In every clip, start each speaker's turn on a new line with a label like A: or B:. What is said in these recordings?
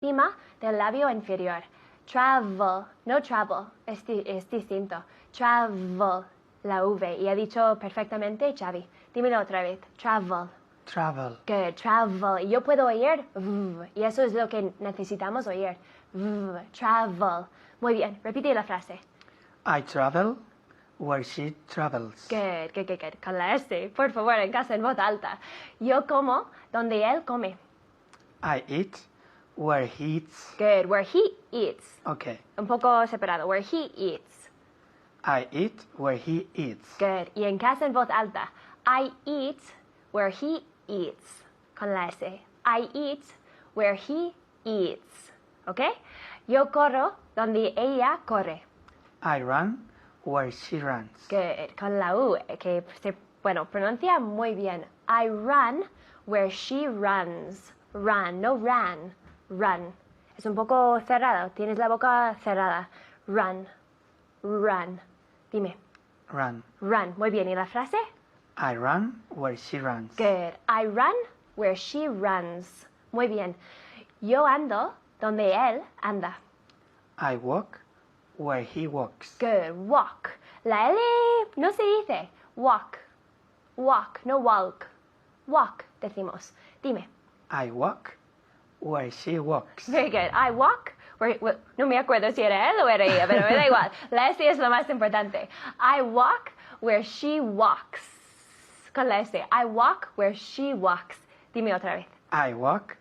A: encima del labio inferior. Travel, no travel, es distinto. Travel, la V. Y ha dicho perfectamente Xavi. Dímelo otra vez. Travel.
B: Travel.
A: Good, travel. Y yo puedo oír v, y eso es lo que necesitamos oír. V, travel. Muy bien, repite la frase.
B: I travel where she travels.
A: Good, good, good, good. Con la S, por favor, en casa, en voz alta. Yo como donde él come.
B: I eat where he eats.
A: Good, where he eats.
B: Okay.
A: Un poco separado, where he eats.
B: I eat where he eats.
A: Good. Y en casa, en voz alta. I eat where he eats. Con la S. I eat where he eats. ¿Ok? Yo corro donde ella corre.
B: I run where she runs.
A: Good. Con la U, que pronuncia muy bien. I run where she runs. Run, no ran. Run. Es un poco cerrado. Tienes la boca cerrada. Run. Run. Dime.
B: Run.
A: Run. Muy bien. ¿Y la frase?
B: I run where she runs.
A: Good. I run where she runs. Muy bien. Yo ando donde él anda.
B: I walk where he walks.
A: Good. Walk. La L no se dice. Walk. Walk, no walk. Walk, decimos. Dime.
B: I walk where she walks.
A: Very good. I walk where... no me acuerdo si era él o era ella, pero me da igual. La S es lo más importante. I walk where she walks. Con la S. I walk where she walks. Dime otra vez.
B: I walk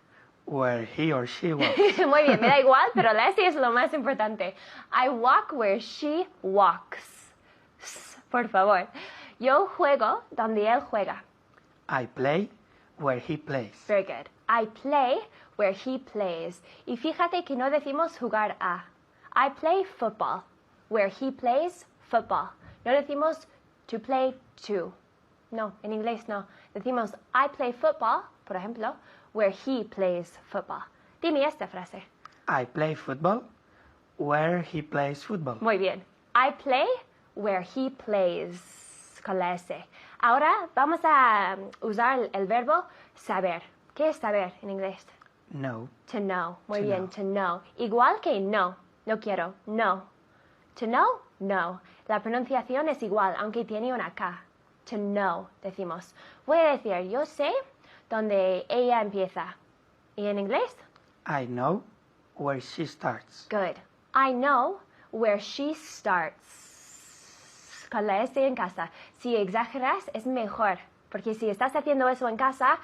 B: where he or she walks.
A: Muy bien, me da igual, pero la S es lo más importante. I walk where she walks. Por favor. Yo juego donde él juega.
B: I play where he plays.
A: Very good. I play where he plays. Y fíjate que no decimos jugar a. I play football where he plays football. No decimos to play to. No, en inglés no. Decimos I play football, por ejemplo, where he plays football. Dime esta frase.
B: I play football where he plays football.
A: Muy bien. I play where he plays. Con la S. Ahora vamos a usar el verbo saber. ¿Qué es saber en inglés?
B: Know.
A: To know. Muy
B: To
A: bien,
B: know.
A: to know. Igual que no. No quiero. No. To know, no. La pronunciación es igual, aunque tiene una K. To know, decimos. Voy a decir, yo sé dónde ella empieza. ¿Y en inglés?
B: I know where she starts.
A: Good. I know where she starts. Con la S en casa. Si exageras, es mejor. Porque si estás haciendo eso en casa,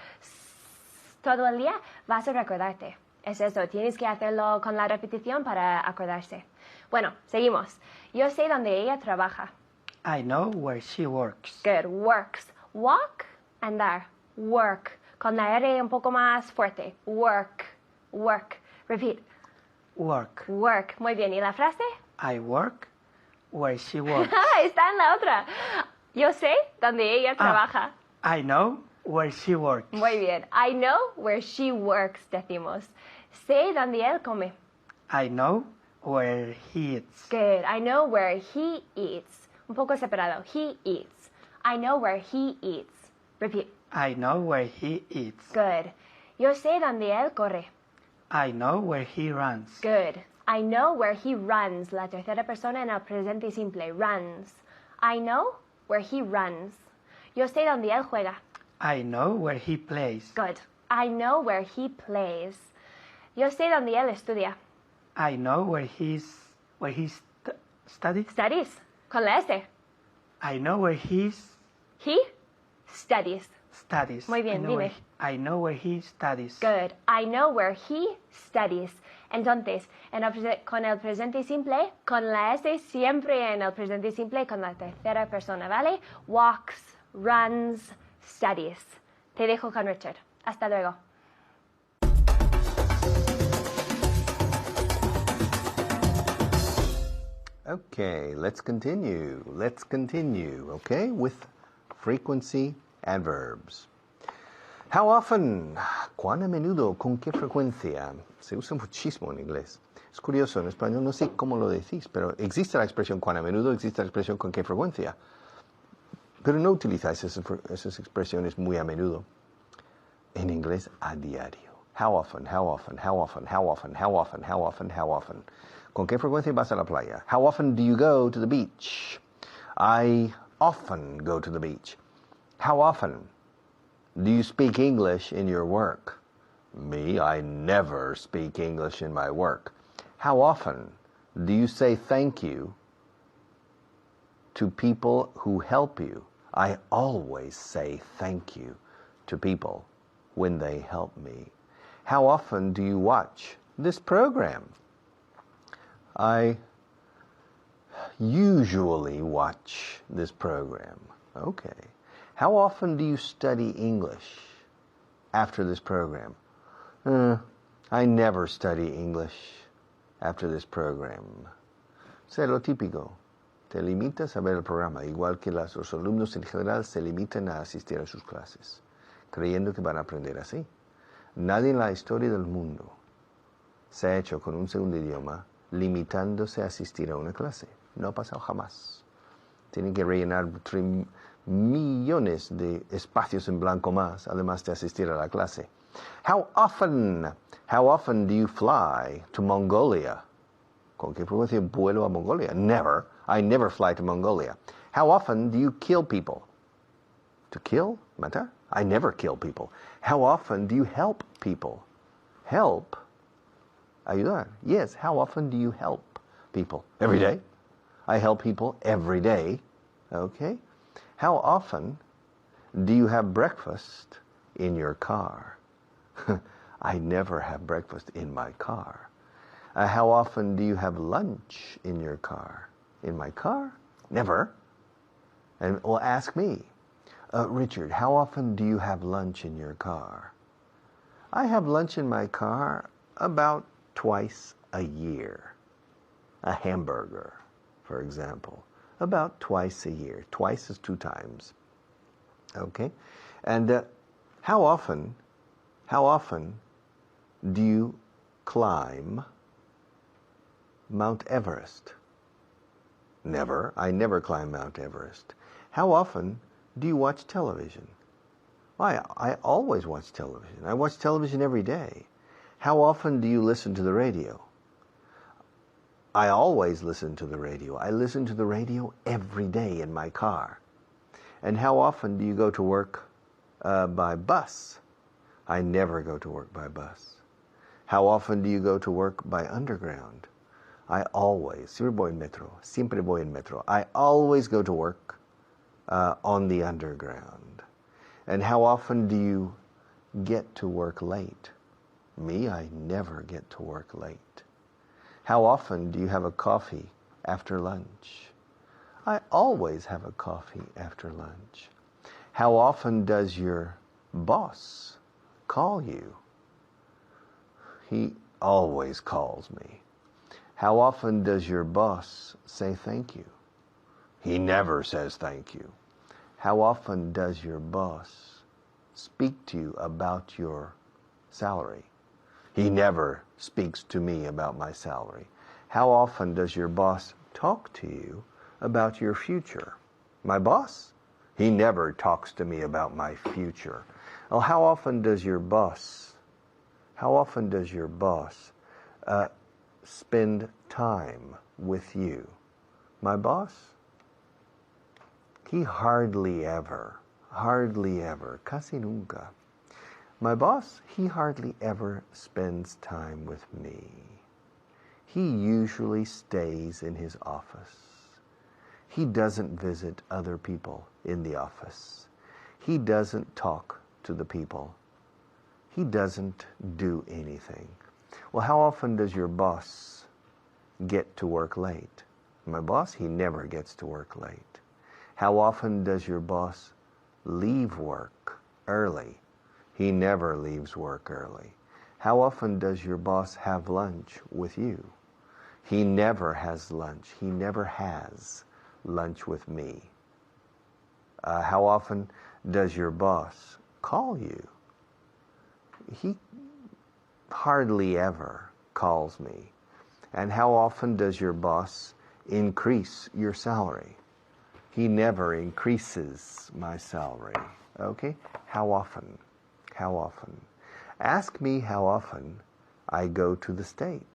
A: todo el día vas a recordarte. Es eso, tienes que hacerlo con la repetición para acordarse. Bueno, seguimos. Yo sé dónde ella trabaja.
B: I know where she works.
A: Good. Works. Walk, andar. Work. Con la R un poco más fuerte. Work. Work. Repeat.
B: Work.
A: Work. Muy bien. ¿Y la frase?
B: I work where she works.
A: Está en la otra. Yo sé dónde ella trabaja.
B: I know where she works.
A: Muy bien. I know where she works, decimos. Sé dónde él come.
B: I know where he eats.
A: Good. I know where he eats. Un poco separado. He eats. I know where he eats. Repeat.
B: I know where he eats.
A: Good. Yo sé dónde él corre.
B: I know where he runs.
A: Good. I know where he runs. La tercera persona en el presente simple. Runs. I know where he runs. Yo sé dónde él juega.
B: I know where he plays.
A: Good. I know where he plays. Yo sé dónde él estudia.
B: I know where he studies.
A: Studies. Con la S.
B: I know where he
A: He studies.
B: studies.
A: Muy bien, dime.
B: I know where he studies.
A: Good. I know where he studies. Entonces, con el presente simple, con la S siempre en el presente simple con la tercera persona, ¿vale? Walks, runs, studies. Te dejo con Richard. Hasta luego.
C: Okay, let's continue. Let's continue, okay, with frequency adverbs. How often? ¿Cuán a menudo? ¿Con qué frecuencia? Se usa muchísimo en inglés. Es curioso, en español no sé cómo lo decís, pero existe la expresión cuán a menudo, existe la expresión con qué frecuencia. Pero no utilizáis esas expresiones muy a menudo. En inglés, a diario. How often, how often, how often, how often, how often, how often, how often. ¿Con qué frecuencia vas a la playa? How often do you go to the beach? I often go to the beach. How often do you speak English in your work? Me, I never speak English in my work. How often do you say thank you to people who help you? I always say thank you to people when they help me. How often do you watch this program? I usually watch this program. Okay. How often do you study English after this program? I never study English after this program. Sé lo típico. Te limitas a ver el programa, igual que los alumnos en general se limitan a asistir a sus clases, creyendo que van a aprender así. Nadie en la historia del mundo se ha hecho con un segundo idioma limitándose a asistir a una clase. No ha pasado jamás. Tienen que rellenar millones de espacios en blanco más, además de asistir a la clase. How often do you fly to Mongolia? ¿Con qué frecuencia vuelo a Mongolia? Never. I never fly to Mongolia. How often do you kill people? To kill? Matar? I never kill people. How often do you help people? Help? Ayudar. Yes, how often do you help people? Every day. I help people every day. Okay. How often do you have breakfast in your car? I never have breakfast in my car. How often do you have lunch in your car? In my car? Never. And well, ask me. Richard, how often do you have lunch in your car? I have lunch in my car about twice a year. A hamburger, for example, about twice a year. Twice is 2 times. Okay? And how often do you climb Mount Everest? Never. I never climb Mount Everest. How often do you watch television? Why, I always watch television. I watch television every day. How often do you listen to the radio? I always listen to the radio. I listen to the radio every day in my car. And how often do you go to work by bus? I never go to work by bus. How often do you go to work by underground? I always, siempre voy en metro. I always go to work on the underground. And how often do you get to work late? Me, I never get to work late. How often do you have a coffee after lunch? I always have a coffee after lunch. How often does your boss call you? He always calls me. How often does your boss say thank you? He never says thank you. How often does your boss speak to you about your salary? He never speaks to me about my salary. How often does your boss talk to you about your future? My boss? He never talks to me about my future. Well, how often does your boss spend time with you? My boss? He hardly ever, casi nunca. My boss, he hardly ever spends time with me. He usually stays in his office. He doesn't visit other people in the office. He doesn't talk to the people. He doesn't do anything. Well, how often does your boss get to work late? My boss, he never gets to work late. How often does your boss leave work early? He never leaves work early. How often does your boss have lunch with you? He never has lunch. He never has lunch with me. How often does your boss call you? He hardly ever calls me. And how often does your boss increase your salary? He never increases my salary. Okay? How often? How often? Ask me how often I go to the States.